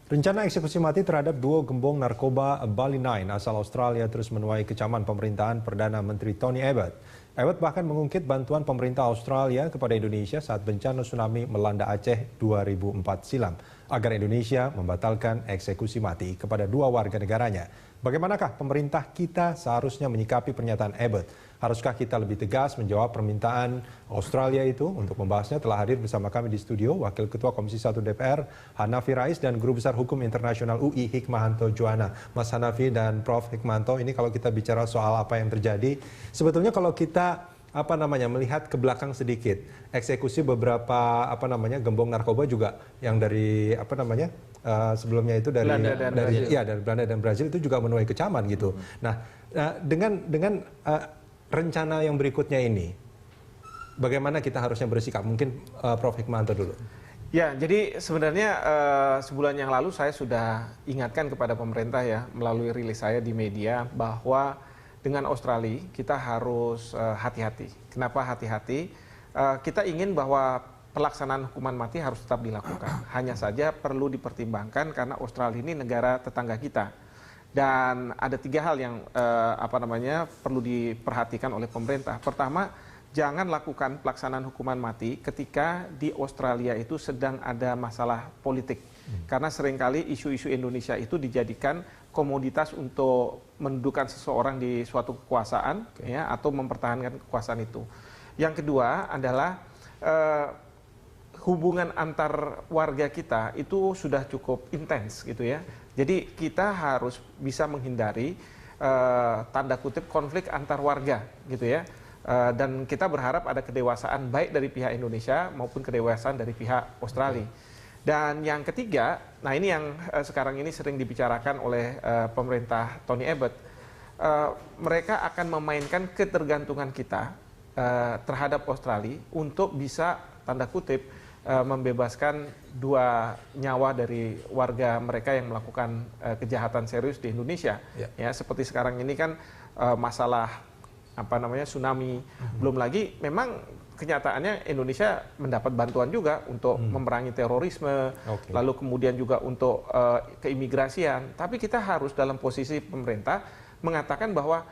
Rencana eksekusi mati terhadap duo gembong narkoba Bali 9 asal Australia terus menuai kecaman pemerintahan Perdana Menteri Tony Abbott. Abbott bahkan mengungkit bantuan pemerintah Australia kepada Indonesia saat bencana tsunami melanda Aceh 2004 silam agar Indonesia membatalkan eksekusi mati kepada dua warga negaranya. Bagaimanakah pemerintah kita seharusnya menyikapi pernyataan Abbott? Haruskah kita lebih tegas menjawab permintaan Australia itu? Untuk membahasnya telah hadir bersama kami di studio Wakil Ketua Komisi 1 DPR Hanafi Rais dan Guru Besar Hukum Internasional UI Hikmahanto Juwana. Mas Hanafi dan Prof Hikmahanto, ini kalau kita bicara soal apa yang terjadi, sebetulnya kalau kita melihat ke belakang sedikit, eksekusi beberapa gembong narkoba juga yang dari sebelumnya itu dari Belanda dan Brazil itu juga menuai kecaman gitu. Nah, dengan rencana yang berikutnya ini, bagaimana kita harusnya bersikap? Mungkin Prof Hikmahanto dulu. Ya, jadi sebenarnya sebulan yang lalu saya sudah ingatkan kepada pemerintah ya melalui rilis saya di media bahwa dengan Australia kita harus hati-hati. Kenapa hati-hati? Kita ingin bahwa pelaksanaan hukuman mati harus tetap dilakukan. Hanya saja perlu dipertimbangkan karena Australia ini negara tetangga kita. Dan ada tiga hal yang perlu diperhatikan oleh pemerintah. Pertama, jangan lakukan pelaksanaan hukuman mati ketika di Australia itu sedang ada masalah politik. Karena seringkali isu-isu Indonesia itu dijadikan komoditas untuk mendudukan seseorang di suatu kekuasaan, ya, atau mempertahankan kekuasaan itu. Yang kedua adalah hubungan antar warga kita itu sudah cukup intens gitu ya. Jadi kita harus bisa menghindari tanda kutip konflik antar warga gitu ya. Dan kita berharap ada kedewasaan baik dari pihak Indonesia maupun kedewasaan dari pihak Australia. Dan yang ketiga, nah ini yang sekarang ini sering dibicarakan oleh pemerintah Tony Abbott. Mereka akan memainkan ketergantungan kita terhadap Australia untuk bisa tanda kutip membebaskan dua nyawa dari warga mereka yang melakukan kejahatan serius di Indonesia. Ya, seperti sekarang ini kan masalah tsunami. Belum lagi memang kenyataannya Indonesia mendapat bantuan juga untuk memerangi terorisme, lalu kemudian juga untuk keimigrasian. Tapi kita harus dalam posisi pemerintah mengatakan bahwa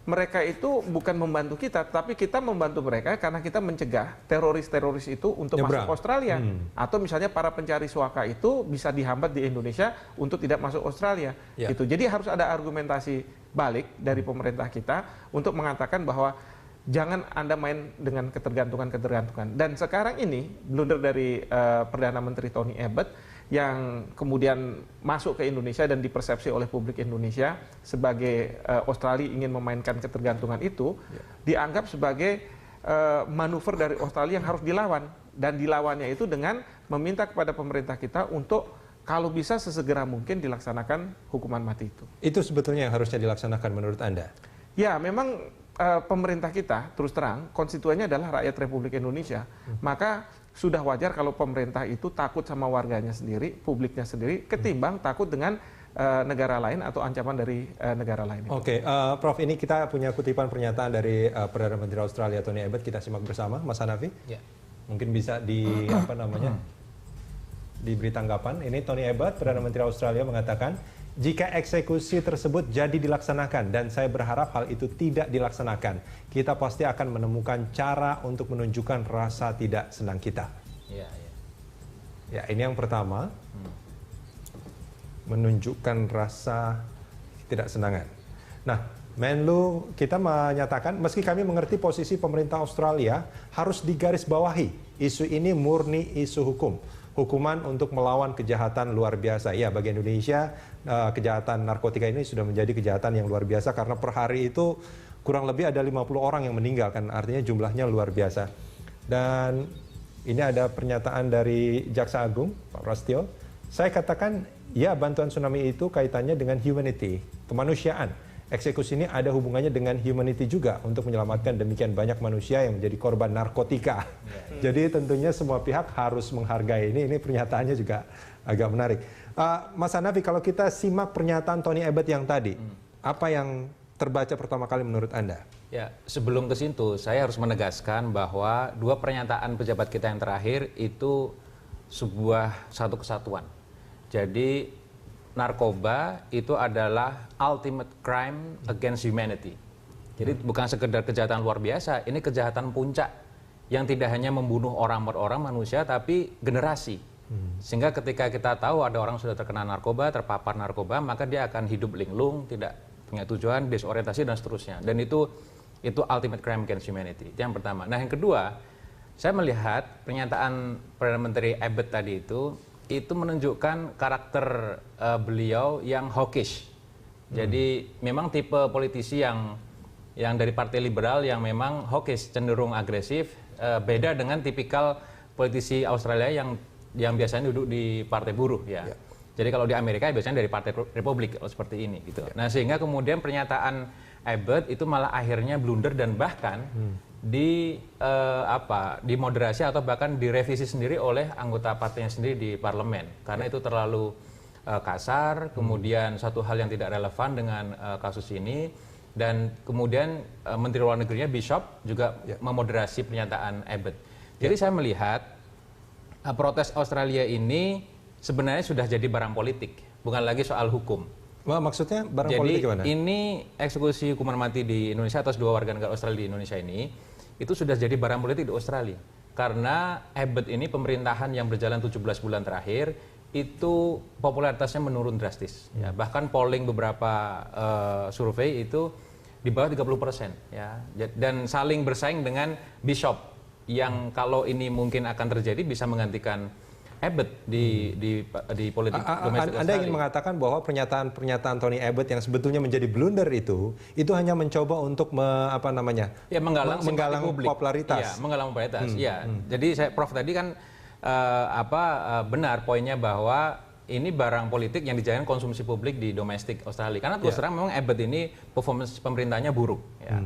mereka itu bukan membantu kita, tapi kita membantu mereka karena kita mencegah teroris-teroris itu untuk masuk ke Australia. Atau misalnya para pencari suaka itu bisa dihambat di Indonesia untuk tidak masuk Australia. Gitu. Jadi harus ada argumentasi balik dari pemerintah kita untuk mengatakan bahwa jangan Anda main dengan ketergantungan-ketergantungan. Dan sekarang ini blunder dari Perdana Menteri Tony Abbott yang kemudian masuk ke Indonesia dan dipersepsi oleh publik Indonesia sebagai Australia ingin memainkan ketergantungan itu, dianggap sebagai manuver dari Australia yang harus dilawan. Dan dilawannya itu dengan meminta kepada pemerintah kita untuk kalau bisa sesegera mungkin dilaksanakan hukuman mati itu. Itu sebetulnya yang harusnya dilaksanakan menurut Anda? Ya, memang pemerintah kita terus terang konstituennya adalah rakyat Republik Indonesia. Maka sudah wajar kalau pemerintah itu takut sama warganya sendiri, publiknya sendiri, ketimbang takut dengan negara lain atau ancaman dari negara lain. Oke, Prof, ini kita punya kutipan pernyataan dari Perdana Menteri Australia Tony Abbott, kita simak bersama, Mas Hanafi. Ya. Mungkin bisa diberi tanggapan. Ini Tony Abbott, Perdana Menteri Australia mengatakan, jika eksekusi tersebut jadi dilaksanakan dan saya berharap hal itu tidak dilaksanakan, kita pasti akan menemukan cara untuk menunjukkan rasa tidak senang kita. Ya, ini yang pertama, menunjukkan rasa tidak senangan. Nah, Menlu kita menyatakan, meski kami mengerti posisi pemerintah Australia, harus digarisbawahi, isu ini murni isu hukum. Hukuman untuk melawan kejahatan luar biasa. Ya, bagi Indonesia, kejahatan narkotika ini sudah menjadi kejahatan yang luar biasa karena per hari itu kurang lebih ada 50 orang yang meninggal, kan artinya jumlahnya luar biasa. Dan ini ada pernyataan dari Jaksa Agung, Pak Prasetyo. Saya katakan, ya, bantuan tsunami itu kaitannya dengan humanity, kemanusiaan. Eksekusi ini ada hubungannya dengan humanity juga untuk menyelamatkan demikian banyak manusia yang menjadi korban narkotika. Jadi tentunya semua pihak harus menghargai ini. Ini pernyataannya juga agak menarik. Mas Hanafi, kalau kita simak pernyataan Tony Abbott yang tadi, apa yang terbaca pertama kali menurut Anda? Ya, sebelum ke situ, saya harus menegaskan bahwa dua pernyataan pejabat kita yang terakhir itu satu kesatuan. Jadi narkoba itu adalah ultimate crime against humanity. Jadi bukan sekedar kejahatan luar biasa, ini kejahatan puncak yang tidak hanya membunuh orang per orang manusia, tapi generasi. Sehingga ketika kita tahu ada orang sudah terkena narkoba, terpapar narkoba, maka dia akan hidup linglung, tidak punya tujuan, disorientasi dan seterusnya. Dan itu ultimate crime against humanity. Itu yang pertama. Nah, yang kedua, saya melihat pernyataan Perdana Menteri Abbott tadi itu menunjukkan karakter beliau yang hawkish. Jadi memang tipe politisi yang dari partai liberal yang memang hawkish, cenderung agresif, beda dengan tipikal politisi Australia yang biasanya duduk di partai buruh ya. Jadi kalau di Amerika biasanya dari partai Republik kalau seperti ini gitu. Nah, sehingga kemudian pernyataan Abbott itu malah akhirnya blunder dan bahkan dimoderasi atau bahkan direvisi sendiri oleh anggota partainya sendiri di parlemen karena itu terlalu kasar, kemudian satu hal yang tidak relevan dengan kasus ini, dan kemudian Menteri Luar Negerinya Bishop juga memoderasi pernyataan Abbott. Jadi saya melihat protes Australia ini sebenarnya sudah jadi barang politik, bukan lagi soal hukum. Maksudnya barang politik gimana? Jadi ini eksekusi hukuman mati di Indonesia atas 2 warga negara Australia di Indonesia ini, itu sudah jadi barang politik di Australia. Karena Abbott ini pemerintahan yang berjalan 17 bulan terakhir, itu popularitasnya menurun drastis. Ya. Bahkan polling beberapa survei itu di bawah 30%. Ya. Dan saling bersaing dengan Bishop, yang kalau ini mungkin akan terjadi bisa menggantikan Abbott di politik domestik. Anda ingin mengatakan bahwa pernyataan Tony Abbott yang sebetulnya menjadi blunder itu hanya mencoba untuk menggalang popularitas. Iya, menggalang popularitas. Iya. Jadi Prof tadi kan benar poinnya bahwa ini barang politik yang dijalankan konsumsi publik di domestik Australia. Karena terus terang memang Abbott ini performance pemerintahnya buruk. Ya.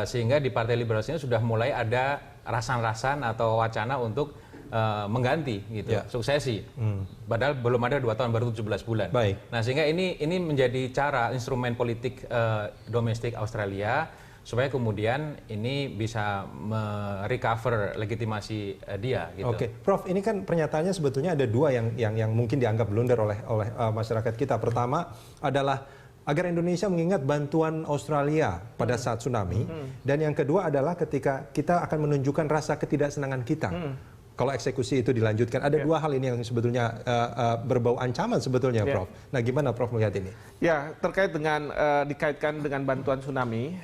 Sehingga di Partai Liberal ini sudah mulai ada rasan-rasan atau wacana untuk mengganti gitu, suksesi. Padahal belum ada 2 tahun, baru 17 bulan. Baik. Nah, sehingga ini menjadi instrumen politik domestik Australia supaya kemudian ini bisa merecover legitimasi dia gitu. Oke, Prof, ini kan pernyataannya sebetulnya ada 2 yang mungkin dianggap blunder oleh masyarakat kita. Pertama adalah agar Indonesia mengingat bantuan Australia pada saat tsunami, dan yang kedua adalah ketika kita akan menunjukkan rasa ketidaksenangan kita. Kalau eksekusi itu dilanjutkan, ada 2 hal ini yang sebetulnya berbau ancaman sebetulnya, Prof. Nah, gimana Prof melihat ini? Ya, terkait dengan dikaitkan dengan bantuan tsunami.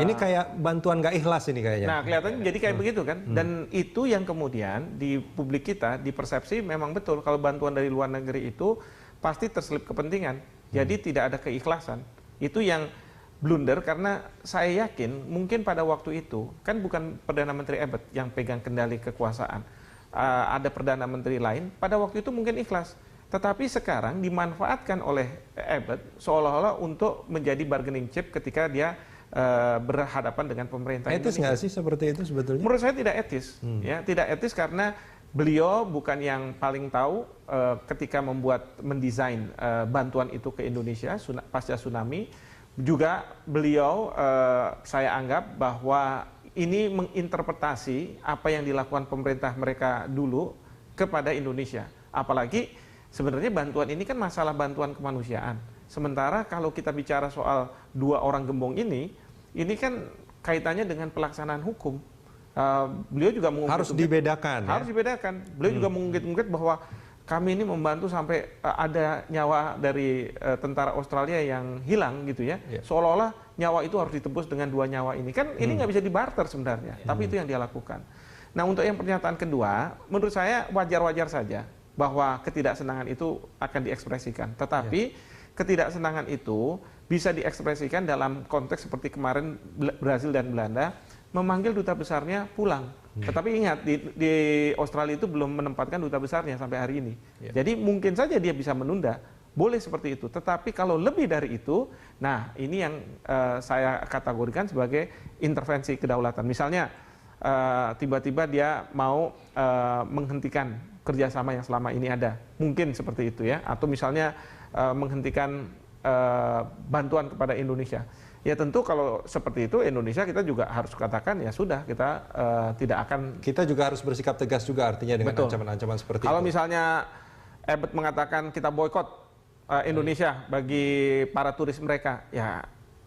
Ini kayak bantuan nggak ikhlas ini kayaknya. Nah, kelihatannya jadi kayak begitu kan. Dan itu yang kemudian di publik kita, di persepsi memang betul kalau bantuan dari luar negeri itu pasti terselip kepentingan. Jadi tidak ada keikhlasan. Itu yang blunder karena saya yakin mungkin pada waktu itu kan bukan Perdana Menteri Abbott yang pegang kendali kekuasaan. Ada Perdana Menteri lain, pada waktu itu mungkin ikhlas. Tetapi sekarang dimanfaatkan oleh Abbott seolah-olah untuk menjadi bargaining chip ketika dia berhadapan dengan pemerintah Indonesia. Etis nggak sih seperti itu sebetulnya? Menurut saya tidak etis. Ya, tidak etis karena beliau bukan yang paling tahu ketika mendesain bantuan itu ke Indonesia pasca tsunami. Juga beliau saya anggap bahwa ini menginterpretasi apa yang dilakukan pemerintah mereka dulu kepada Indonesia. Apalagi sebenarnya bantuan ini kan masalah bantuan kemanusiaan. Sementara kalau kita bicara soal 2 orang gembong ini kan kaitannya dengan pelaksanaan hukum. Beliau juga harus dibedakan. Harus dibedakan. Beliau juga mengungkit bahwa kami ini membantu sampai ada nyawa dari tentara Australia yang hilang gitu ya. Seolah-olah nyawa itu harus ditebus dengan 2 nyawa ini. Kan ini nggak bisa dibarter sebenarnya. Tapi itu yang dia lakukan. Nah, untuk yang pernyataan kedua, menurut saya wajar-wajar saja bahwa ketidaksenangan itu akan diekspresikan. Tetapi ketidaksenangan itu bisa diekspresikan dalam konteks seperti kemarin Brasil dan Belanda memanggil duta besarnya pulang. Tetapi ingat, di Australia itu belum menempatkan duta besarnya sampai hari ini. Jadi mungkin saja dia bisa menunda. Boleh seperti itu. Tetapi kalau lebih dari itu, nah ini yang saya kategorikan sebagai intervensi kedaulatan. Misalnya, tiba-tiba dia mau menghentikan kerjasama yang selama ini ada. Mungkin seperti itu ya. Atau misalnya menghentikan bantuan kepada Indonesia. Ya tentu kalau seperti itu Indonesia kita juga harus katakan ya sudah kita tidak akan. Kita juga harus bersikap tegas juga artinya dengan ancaman-ancaman seperti itu. Kalau misalnya Abbott mengatakan kita boykot Indonesia bagi para turis mereka, ya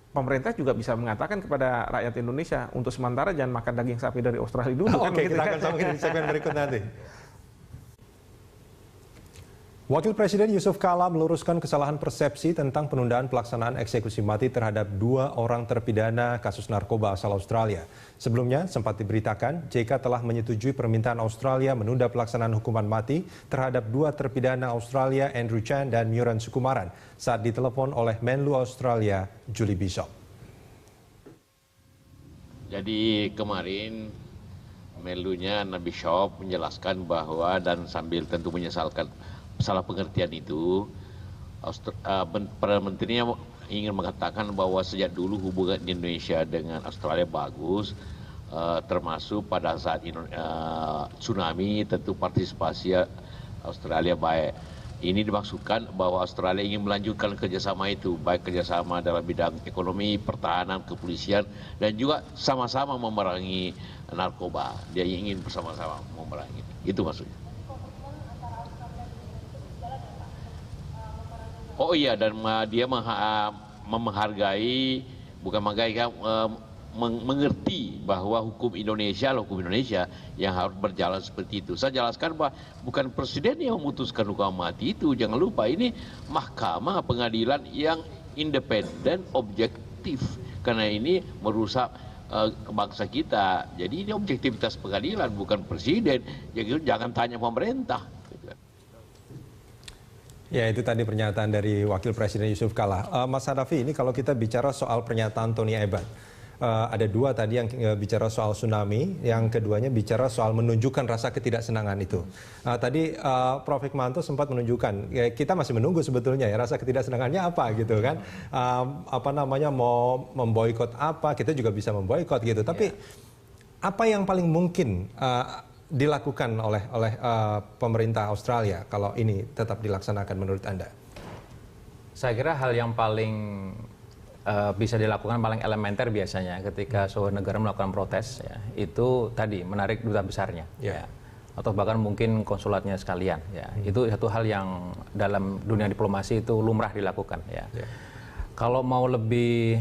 pemerintah juga bisa mengatakan kepada rakyat Indonesia untuk sementara jangan makan daging sapi dari Australia dulu. Oke, kita akan sambung di segmen berikut nanti. Wakil Presiden Yusuf Kala meluruskan kesalahan persepsi tentang penundaan pelaksanaan eksekusi mati terhadap 2 orang terpidana kasus narkoba asal Australia. Sebelumnya sempat diberitakan JK telah menyetujui permintaan Australia menunda pelaksanaan hukuman mati terhadap 2 terpidana Australia Andrew Chan dan Muran Sukumaran saat ditelepon oleh Menlu Australia Julie Bishop. Jadi kemarin Menlunya Nabi Bishop menjelaskan bahwa dan sambil tentu menyesalkan salah pengertian itu, Perdana Menterinya ingin mengatakan bahwa sejak dulu hubungan Indonesia dengan Australia bagus, termasuk pada saat tsunami tentu partisipasi Australia baik. Ini dimaksudkan bahwa Australia ingin melanjutkan kerjasama itu, baik kerjasama dalam bidang ekonomi, pertahanan, kepolisian, dan juga sama-sama memerangi narkoba. Dia ingin bersama-sama memerangi. Itu maksudnya. Oh iya, dan dia menghargai, bukan menghargai, mengerti bahwa hukum Indonesia yang harus berjalan seperti itu. Saya jelaskan bahwa bukan presiden yang memutuskan hukuman mati itu. Jangan lupa ini mahkamah pengadilan yang independen, objektif. Karena ini merusak bangsa kita. Jadi ini objektivitas pengadilan, bukan presiden. Jadi jangan tanya pemerintah. Ya, itu tadi pernyataan dari Wakil Presiden Yusuf Kala. Mas Hanafi, ini kalau kita bicara soal pernyataan Tony Abbott, ada 2 tadi yang bicara soal tsunami, yang keduanya bicara soal menunjukkan rasa ketidaksenangan itu. Tadi Prof. Hikmanto sempat menunjukkan, ya, kita masih menunggu sebetulnya ya rasa ketidaksenangannya apa gitu kan. Mau memboikot apa, kita juga bisa memboikot gitu. Tapi apa yang paling mungkin dilakukan oleh pemerintah Australia kalau ini tetap dilaksanakan menurut Anda? Saya kira hal yang paling bisa dilakukan paling elementer biasanya ketika sebuah negara melakukan protes ya, itu tadi menarik duta besarnya ya, atau bahkan mungkin konsulatnya sekalian ya. Itu satu hal yang dalam dunia diplomasi itu lumrah dilakukan ya. Kalau mau lebih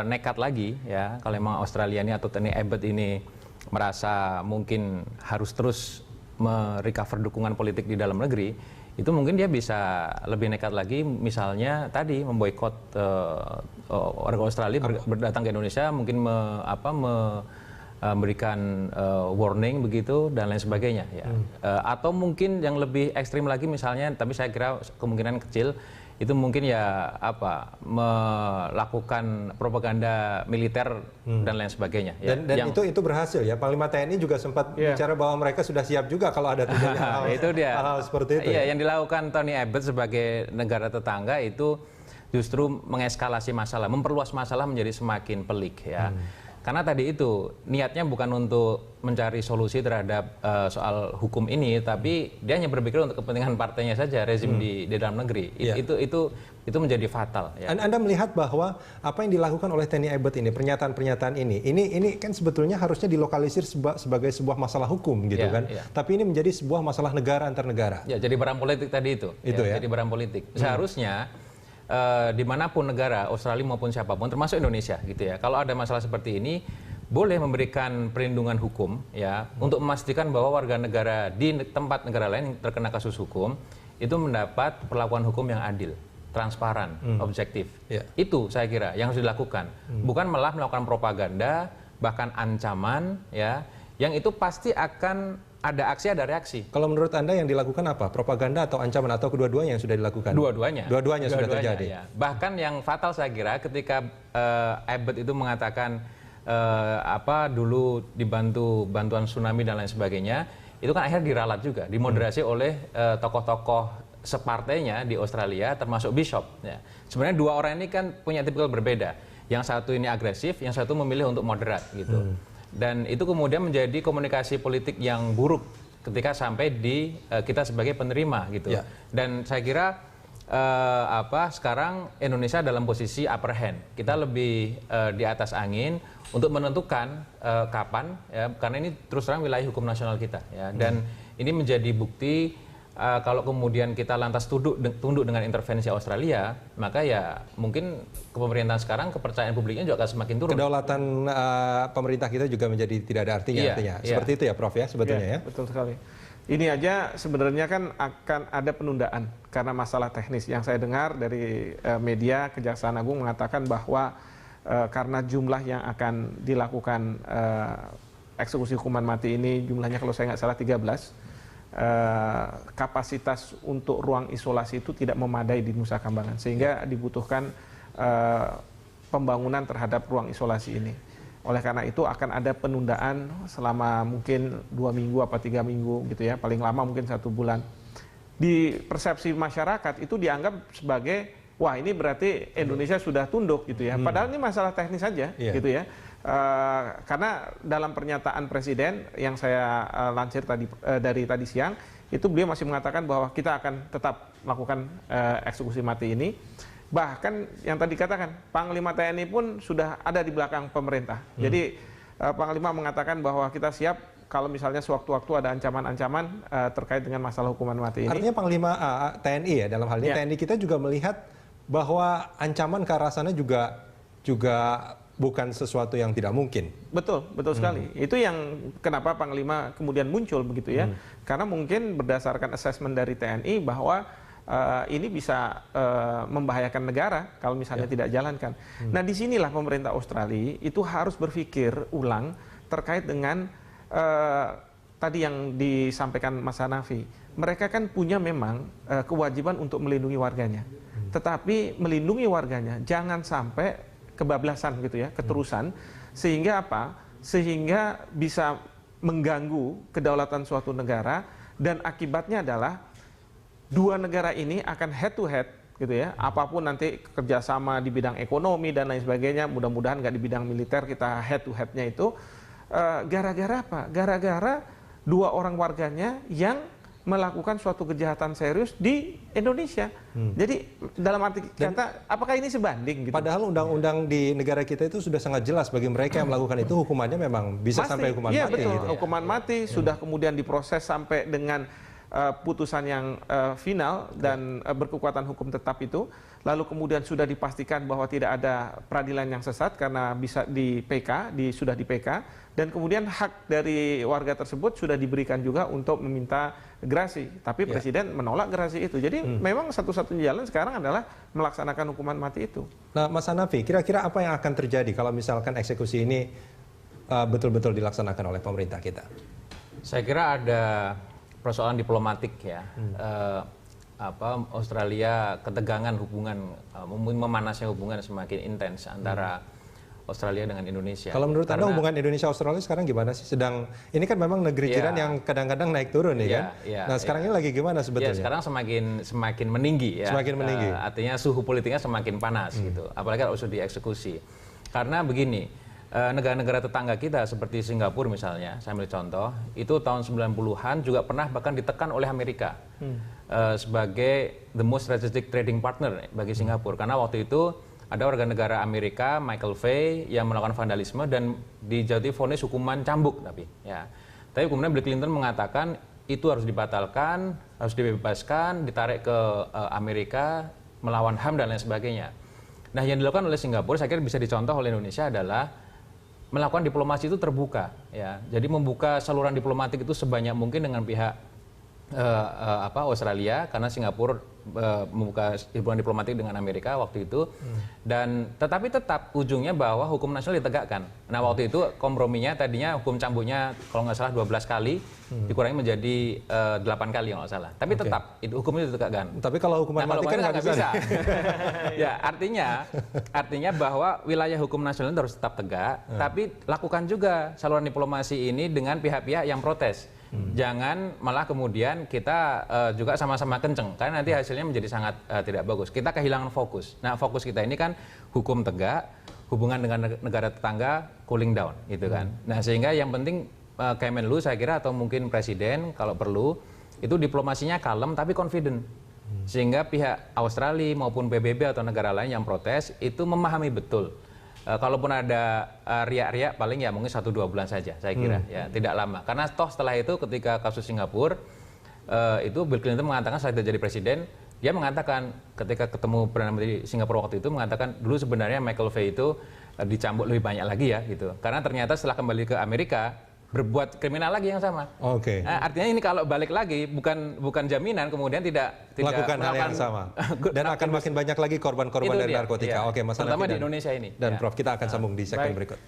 nekat lagi ya, kalau memang Australia ini atau Tony Abbott ini merasa mungkin harus terus merecover dukungan politik di dalam negeri, itu mungkin dia bisa lebih nekat lagi, misalnya tadi memboikot warga Australia berdatang ke Indonesia, mungkin memberikan warning begitu dan lain sebagainya ya. Atau mungkin yang lebih ekstrim lagi misalnya, tapi saya kira kemungkinan kecil, itu mungkin ya melakukan propaganda militer dan lain sebagainya. Ya. Dan itu berhasil ya. Panglima TNI juga sempat bicara bahwa mereka sudah siap juga kalau ada terjadi hal seperti itu. Iya, yang dilakukan Tony Abbott sebagai negara tetangga itu justru mengeskalasi masalah, memperluas masalah menjadi semakin pelik ya. Karena tadi itu niatnya bukan untuk mencari solusi terhadap soal hukum ini, tapi dia hanya berpikir untuk kepentingan partainya saja, rezim di dalam negeri. Itu menjadi fatal. Ya. Anda melihat bahwa apa yang dilakukan oleh Tony Abbott ini, pernyataan-pernyataan ini kan sebetulnya harusnya dilokalisir sebagai sebuah masalah hukum gitu kan. Tapi ini menjadi sebuah masalah negara antar negara. Ya, jadi barang politik tadi itu. Jadi barang politik. Seharusnya dimanapun negara, Australia maupun siapapun, termasuk Indonesia gitu ya, kalau ada masalah seperti ini boleh memberikan perlindungan hukum ya, untuk memastikan bahwa warga negara di tempat negara lain yang terkena kasus hukum itu mendapat perlakuan hukum yang adil, transparan, objektif. Itu saya kira yang harus dilakukan, bukan malah melakukan propaganda, bahkan ancaman ya, yang itu pasti akan ada aksi, ada reaksi. Kalau menurut Anda yang dilakukan apa? Propaganda atau ancaman atau kedua-duanya yang sudah dilakukan? Dua-duanya sudah terjadi. Ya. Bahkan yang fatal saya kira ketika Abbott itu mengatakan dulu dibantu bantuan tsunami dan lain sebagainya, itu kan akhirnya diralat juga, dimoderasi oleh tokoh-tokoh separtainya di Australia, termasuk Bishop. Ya. Sebenarnya 2 orang ini kan punya tipikal berbeda. Yang satu ini agresif, yang satu memilih untuk moderat gitu. Dan itu kemudian menjadi komunikasi politik yang buruk ketika sampai di kita sebagai penerima gitu. Dan saya kira sekarang Indonesia dalam posisi upper hand. Kita lebih di atas angin untuk menentukan kapan ya, karena ini terus terang wilayah hukum nasional kita ya. Dan ini menjadi bukti kalau kemudian kita lantas tunduk dengan intervensi Australia, maka ya mungkin pemerintahan sekarang kepercayaan publiknya juga akan semakin turun. Kedaulatan pemerintah kita juga menjadi tidak ada artinya. Seperti itu ya Prof ya sebetulnya ya. Betul sekali. Ini aja sebenarnya kan akan ada penundaan karena masalah teknis. Yang saya dengar dari media, Kejaksaan Agung mengatakan bahwa karena jumlah yang akan dilakukan eksekusi hukuman mati ini jumlahnya kalau saya nggak salah 13, kapasitas untuk ruang isolasi itu tidak memadai di Nusa Kambangan, sehingga dibutuhkan pembangunan terhadap ruang isolasi ini. Oleh karena itu akan ada penundaan selama mungkin 2 minggu apa 3 minggu gitu ya, paling lama mungkin 1 bulan. Di persepsi masyarakat itu dianggap sebagai wah ini berarti Indonesia sudah tunduk gitu ya. Padahal ini masalah teknis saja gitu ya. Karena dalam pernyataan Presiden yang saya lansir tadi dari tadi siang itu beliau masih mengatakan bahwa kita akan tetap melakukan eksekusi mati ini. Bahkan yang tadi katakan Panglima TNI pun sudah ada di belakang pemerintah. Jadi Panglima mengatakan bahwa kita siap kalau misalnya sewaktu-waktu ada ancaman-ancaman terkait dengan masalah hukuman mati ini. Artinya Panglima TNI ya dalam hal ini TNI kita juga melihat bahwa ancaman ke arah sana juga bukan sesuatu yang tidak mungkin. Betul sekali. Itu yang kenapa Panglima kemudian muncul begitu ya. Karena mungkin berdasarkan assessment dari TNI bahwa ini bisa membahayakan negara kalau misalnya tidak jalankan. Nah disinilah pemerintah Australia itu harus berpikir ulang terkait dengan tadi yang disampaikan Mas Hanafi. Mereka kan punya memang kewajiban untuk melindungi warganya. Tetapi melindungi warganya jangan sampai kebablasan gitu ya, keterusan, sehingga apa? Sehingga bisa mengganggu kedaulatan suatu negara dan akibatnya adalah dua negara ini akan head to head gitu ya. Apapun nanti kerjasama di bidang ekonomi dan lain sebagainya, mudah-mudahan nggak di bidang militer kita head to headnya itu gara-gara apa? Gara-gara dua orang warganya yang melakukan suatu kejahatan serius di Indonesia. Jadi dalam arti kata, apakah ini sebanding? Gitu? Padahal undang-undang di negara kita itu sudah sangat jelas bagi mereka yang melakukan itu hukumannya memang bisa sampai hukuman mati. Betul. Gitu. Hukuman mati sudah kemudian diproses sampai dengan putusan yang final dan berkekuatan hukum tetap itu. Lalu kemudian sudah dipastikan bahwa tidak ada peradilan yang sesat karena bisa di PK, sudah di PK. Dan kemudian hak dari warga tersebut sudah diberikan juga untuk meminta gerasi. Tapi Presiden menolak gerasi itu. Jadi memang satu-satunya jalan sekarang adalah melaksanakan hukuman mati itu. Nah Mas Hanafi, kira-kira apa yang akan terjadi kalau misalkan eksekusi ini betul-betul dilaksanakan oleh pemerintah kita? Saya kira ada persoalan diplomatik ya. Australia ketegangan hubungan, memanasnya hubungan semakin intens antara Australia dengan Indonesia. Kalau menurut Anda hubungan Indonesia-Australia sekarang gimana sih? Ini kan memang negeri jiran yang kadang-kadang naik turun kan? Nah sekarang ini lagi gimana sebetulnya? Sekarang semakin meninggi ya. Semakin meninggi. Artinya suhu politiknya semakin panas gitu. Apalagi kalau sudah dieksekusi. Karena begini, negara-negara tetangga kita seperti Singapura misalnya, saya ambil contoh, itu tahun 90-an juga pernah bahkan ditekan oleh Amerika sebagai the most strategic trading partner bagi Singapura. Karena waktu itu ada warga negara Amerika, Michael Fay, yang melakukan vandalisme dan dijatuhi vonis hukuman cambuk Tapi kemudian Bill Clinton mengatakan itu harus dibatalkan, harus dibebaskan, ditarik ke Amerika, melawan HAM dan lain sebagainya. Nah yang dilakukan oleh Singapura, saya kira bisa dicontoh oleh Indonesia adalah melakukan diplomasi itu terbuka. Jadi membuka saluran diplomatik itu sebanyak mungkin dengan pihak Australia, karena Singapura membuka hubungan diplomatik dengan Amerika waktu itu, dan tetapi tetap ujungnya bahwa hukum nasional ditegakkan. Nah waktu itu komprominya tadinya hukum cambuknya kalau nggak salah 12 kali dikurangi menjadi 8 kali kalau nggak salah. Tapi tetap itu hukumnya ditegakkan. Tapi kalau hukuman mati kan nggak bisa. Ya artinya bahwa wilayah hukum nasional harus tetap tegak, tapi lakukan juga saluran diplomasi ini dengan pihak-pihak yang protes. Jangan malah kemudian kita juga sama-sama kenceng, karena nanti hasilnya menjadi sangat tidak bagus. Kita kehilangan fokus. Nah fokus kita ini kan hukum tegak, hubungan dengan negara tetangga cooling down gitu kan. Nah sehingga yang penting Kemenlu saya kira atau mungkin Presiden kalau perlu itu diplomasinya kalem tapi confident. Sehingga pihak Australia maupun PBB atau negara lain yang protes itu memahami betul. Kalaupun ada riak-riak paling ya mungkin 1-2 bulan saja saya kira ya, tidak lama. Karena toh setelah itu ketika kasus Singapura itu Bill Clinton mengatakan saat dia jadi presiden, dia mengatakan ketika ketemu Perdana Menteri Singapura waktu itu mengatakan dulu sebenarnya Michael Fay itu dicambuk lebih banyak lagi ya gitu. Karena ternyata setelah kembali ke Amerika berbuat kriminal lagi yang sama. Oke. Nah, artinya ini kalau balik lagi bukan jaminan kemudian tidak Melakukan hal yang sama. Dan akan makin banyak lagi korban-korban dari narkotika. iya. Oke, Mas terutama Hanafi di Indonesia ini. Dan Ya. Prof, kita akan sambung di segmen berikut.